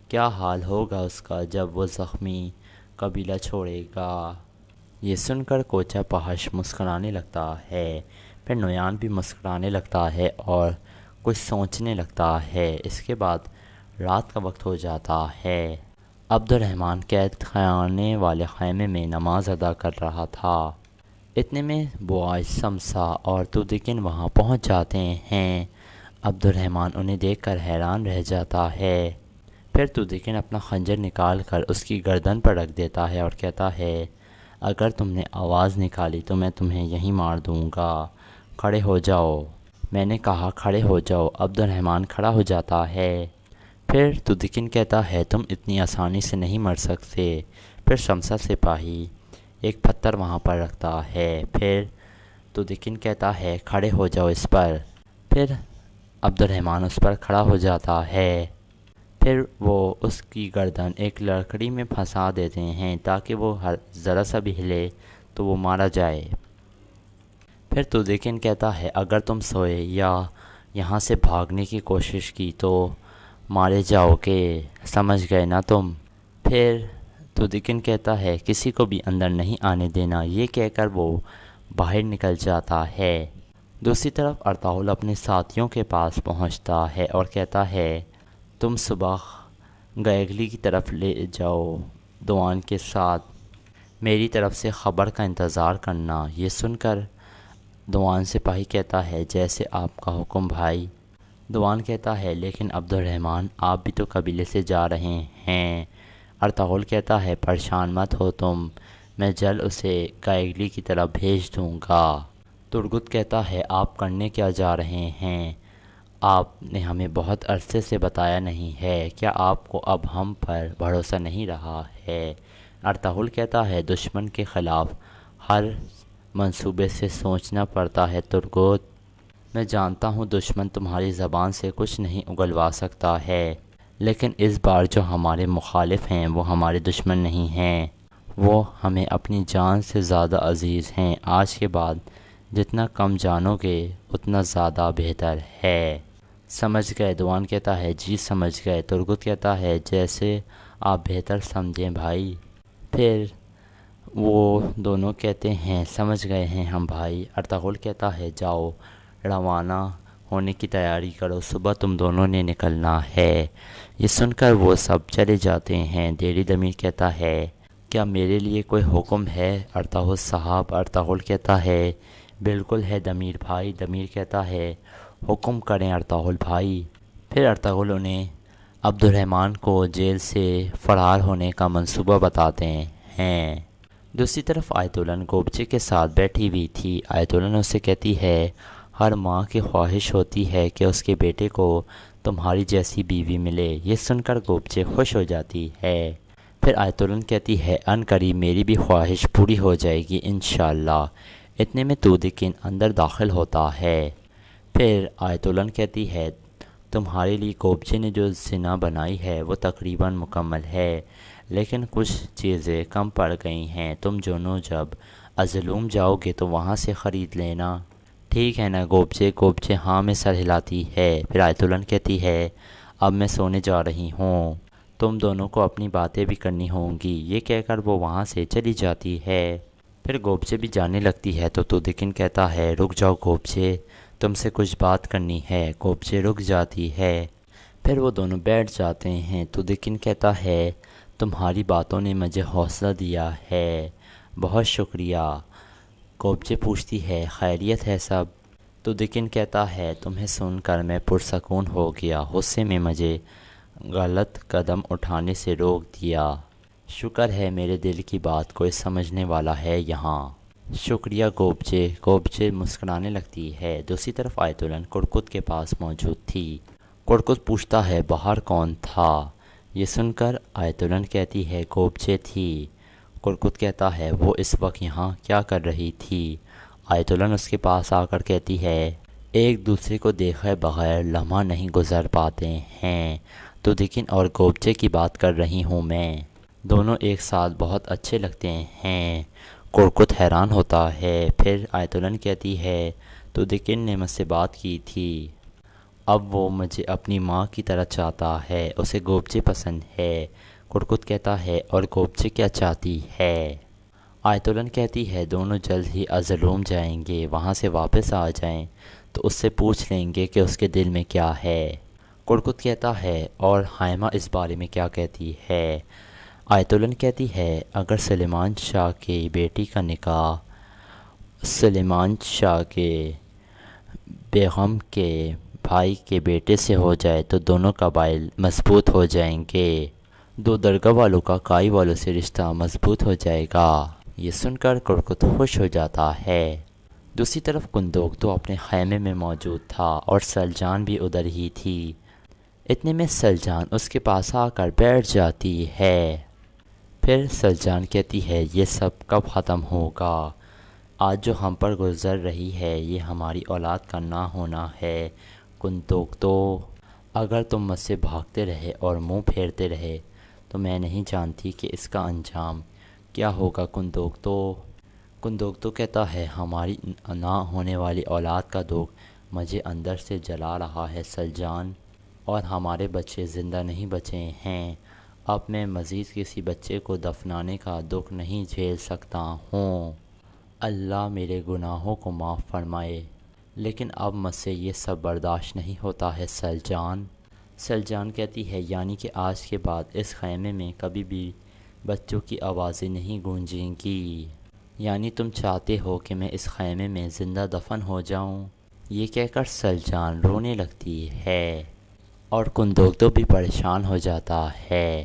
کیا حال ہوگا اس کا جب وہ زخمی قبیلہ چھوڑے گا؟ یہ سن کر کوچہ پہاش مسکرانے لگتا ہے۔ پھر نویان بھی مسکرانے لگتا ہے اور کچھ سوچنے لگتا ہے۔ اس کے بعد رات کا وقت ہو جاتا ہے۔ عبد الرحمن قید خانے والے خیمے میں نماز ادا کر رہا تھا۔ اتنے میں بوعز، سمسا اور تودکن وہاں پہنچ جاتے ہیں۔ عبد الرحمن انہیں دیکھ کر حیران رہ جاتا ہے۔ پھر تودکن اپنا خنجر نکال کر اس کی گردن پر رکھ دیتا ہے اور کہتا ہے اگر تم نے آواز نکالی تو میں تمہیں یہیں مار دوں گا، کھڑے ہو جاؤ۔ میں نے کہا کھڑے ہو جاؤ۔ عبد الرحمن کھڑا ہو جاتا ہے۔ پھر تودکن کہتا ہے تم اتنی آسانی سے نہیں مر سکتے۔ پھر شمسا سپاہی ایک پتھر وہاں پر رکھتا ہے۔ پھر تودکن کہتا ہے کھڑے ہو جاؤ اس پر۔ پھر عبد الرحمن اس پر کھڑا ہو جاتا ہے۔ پھر وہ اس کی گردن ایک لکڑی میں پھنسا دیتے ہیں تاکہ وہ ذرا سا بھی ہلے تو وہ مارا جائے۔ پھر تودکن کہتا ہے اگر تم سوئے یا یہاں سے بھاگنے کی کوشش کی تو مارے جاؤ گے، سمجھ گئے نا تم؟ پھر تودکن کہتا ہے کسی کو بھی اندر نہیں آنے دینا۔ یہ کہہ کر وہ باہر نکل جاتا ہے۔ دوسری طرف ارطغرل اپنے ساتھیوں کے پاس پہنچتا ہے اور کہتا ہے تم صبح گیگلی کی طرف لے جاؤ، دوان کے ساتھ میری طرف سے خبر کا انتظار کرنا۔ یہ سن کر دوان سپاہی کہتا ہے جیسے آپ کا حکم بھائی۔ دوان کہتا ہے لیکن عبد الرحمن آپ بھی تو قبیلے سے جا رہے ہیں۔ ارطغرل کہتا ہے پریشان مت ہو تم، میں جلد اسے گیگلی کی طرف بھیج دوں گا۔ ترگت کہتا ہے آپ کرنے کیا جا رہے ہیں؟ آپ نے ہمیں بہت عرصے سے بتایا نہیں ہے، کیا آپ کو اب ہم پر بھروسہ نہیں رہا ہے؟ ارطغرل کہتا ہے دشمن کے خلاف ہر منصوبے سے سوچنا پڑتا ہے ترگت، میں جانتا ہوں دشمن تمہاری زبان سے کچھ نہیں اگلوا سکتا ہے، لیکن اس بار جو ہمارے مخالف ہیں وہ ہمارے دشمن نہیں ہیں، وہ ہمیں اپنی جان سے زیادہ عزیز ہیں۔ آج کے بعد جتنا کم جانو گے اتنا زیادہ بہتر ہے، سمجھ گئے؟ دوان کہتا ہے جی سمجھ گئے۔ ترگت کہتا ہے جیسے آپ بہتر سمجھیں بھائی۔ پھر وہ دونوں کہتے ہیں سمجھ گئے ہیں ہم بھائی۔ ارطغرل کہتا ہے جاؤ روانہ ہونے کی تیاری کرو، صبح تم دونوں نے نکلنا ہے۔ یہ سن کر وہ سب چلے جاتے ہیں۔ دیری دمیر کہتا ہے کیا میرے لیے کوئی حکم ہے ارطغرل صاحب؟ ارطغرل کہتا ہے بالکل ہے دمیر بھائی۔ دمیر کہتا ہے حکم کریں ارطغرل بھائی۔ پھر ارطغرل انہیں عبد الرحمن کو جیل سے فرار ہونے کا منصوبہ بتاتے ہیں۔ دوسری طرف آیت الن گوبچے کے ساتھ بیٹھی ہوئی تھی۔ آیت الن اسے کہتی ہے ہر ماں کی خواہش ہوتی ہے کہ اس کے بیٹے کو تمہاری جیسی بیوی ملے۔ یہ سن کر گوبچے خوش ہو جاتی ہے۔ پھر آیت الن کہتی ہے ان قریب میری بھی خواہش پوری ہو جائے گی انشاءاللہ۔ اتنے میں تودکن اندر داخل ہوتا ہے۔ پھر آیت الن کہتی ہے تمہارے لیے گوبچے نے جو زنا بنائی ہے وہ تقریباً مکمل ہے، لیکن کچھ چیزیں کم پڑ گئی ہیں، تم دونوں جب ازلوم جاؤ گے تو وہاں سے خرید لینا، ٹھیک ہے نا گوبچے؟ گوبچے ہاں میں سر ہلاتی ہے۔ پھر آیت الن کہتی ہے اب میں سونے جا رہی ہوں۔ تم دونوں کو اپنی باتیں بھی کرنی ہوں گی۔ یہ کہہ کر وہ وہاں سے چلی جاتی ہے۔ پھر گوبچے بھی جانے لگتی ہے تو تودیکن کہتا ہے رک جاؤ گوبچے، تم سے کچھ بات کرنی ہے۔ گوبچے رک جاتی ہے۔ پھر وہ دونوں بیٹھ جاتے ہیں۔ تودیکن کہتا ہے تمہاری باتوں نے مجھے حوصلہ دیا ہے، بہت شکریہ۔ گوبچے پوچھتی ہے خیریت ہے سب؟ تودیکن کہتا ہے تمہیں سن کر میں پرسکون ہو گیا، غصے میں مجھے غلط قدم اٹھانے سے روک دیا۔ شکر ہے میرے دل کی بات کوئی سمجھنے والا ہے یہاں۔ شکریہ گوبچے۔ گوبچے مسکرانے لگتی ہے۔ دوسری طرف آیت الن کرکت کے پاس موجود تھی۔ کرکت پوچھتا ہے باہر کون تھا؟ یہ سن کر آیت الن کہتی ہے گوبچے تھی۔ کرکت کہتا ہے وہ اس وقت یہاں کیا کر رہی تھی؟ آیت الن اس کے پاس آ کر کہتی ہے ایک دوسرے کو دیکھے بغیر لمحہ نہیں گزر پاتے ہیں، تودیکن اور گوبچے کی بات کر رہی ہوں میں، دونوں ایک ساتھ بہت اچھے لگتے ہیں۔ کرکت حیران ہوتا ہے۔ پھر آیت الن کہتی ہے تودیکن نے مجھ سے بات کی تھی، اب وہ مجھے اپنی ماں کی طرح چاہتا ہے، اسے گوبچے پسند ہے۔ کرکت کہتا ہے اور گوبچے کیا چاہتی ہے؟ آیت الن کہتی ہے دونوں جلد ہی ازلوم جائیں گے، وہاں سے واپس آ جائیں تو اس سے پوچھ لیں گے کہ اس کے دل میں کیا ہے۔ کرکت کہتا ہے اور حائمہ اس بارے میں کیا کہتی ہے؟ آیت الن کہتی ہے اگر سلیمان شاہ کی بیٹی کا نکاح سلیمان شاہ کے بیگم کے بھائی کے بیٹے سے ہو جائے تو دونوں قبائل مضبوط ہو جائیں گے، دو درگاہ والوں کا کائی والوں سے رشتہ مضبوط ہو جائے گا۔ یہ سن کر کرکت خوش ہو جاتا ہے۔ دوسری طرف کندوک تو اپنے خیمے میں موجود تھا اور سلجان بھی ادھر ہی تھی۔ اتنے میں سلجان اس کے پاس آ کر بیٹھ جاتی ہے۔ پھر سلجان کہتی ہے یہ سب کب ختم ہوگا؟ آج جو ہم پر گزر رہی ہے یہ ہماری اولاد کا نہ ہونا ہے۔ کندوک تو اگر تم مجھ سے بھاگتے رہے اور منہ پھیرتے رہے تو میں نہیں جانتی کہ اس کا انجام کیا ہوگا۔ کندوک تو کہتا ہے ہماری نہ ہونے والی اولاد کا دکھ مجھے اندر سے جلا رہا ہے سلجان، اور ہمارے بچے زندہ نہیں بچے ہیں، اب میں مزید کسی بچے کو دفنانے کا دکھ نہیں جھیل سکتا ہوں۔ اللہ میرے گناہوں کو معاف فرمائے، لیکن اب مجھ سے یہ سب برداشت نہیں ہوتا ہے سلجان۔ سلجان کہتی ہے یعنی کہ آج کے بعد اس خیمے میں کبھی بھی بچوں کی آوازیں نہیں گونجیں گی؟ یعنی تم چاہتے ہو کہ میں اس خیمے میں زندہ دفن ہو جاؤں؟ یہ کہہ کر سلجان رونے لگتی ہے اور کندوک تو بھی پریشان ہو جاتا ہے۔